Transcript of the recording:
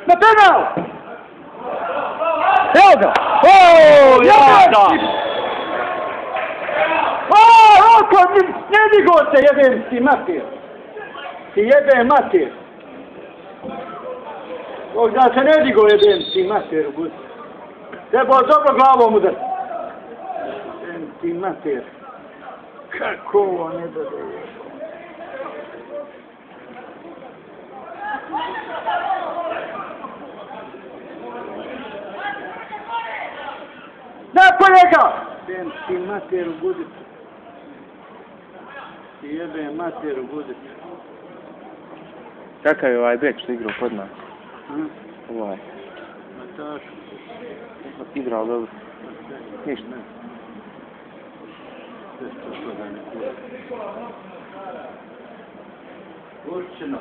Na penal! Evo ga! Ooo, jada! Oko, ne digo se, jebem ti mater. Ti jebem mater. Da se ne digo, jebem ti mater. Trebao dobro glavom udar. Jebem ti mater. Kako ovo ne da je. Napolje ga! Jebem ti mater u gudicu. Ti jebem mater u gudicu. Kakav je ovaj bek što igrao kod nas? Ovaj. Matašu. Igrao dobro. Ništa. Sve što da ne kura. Určeno.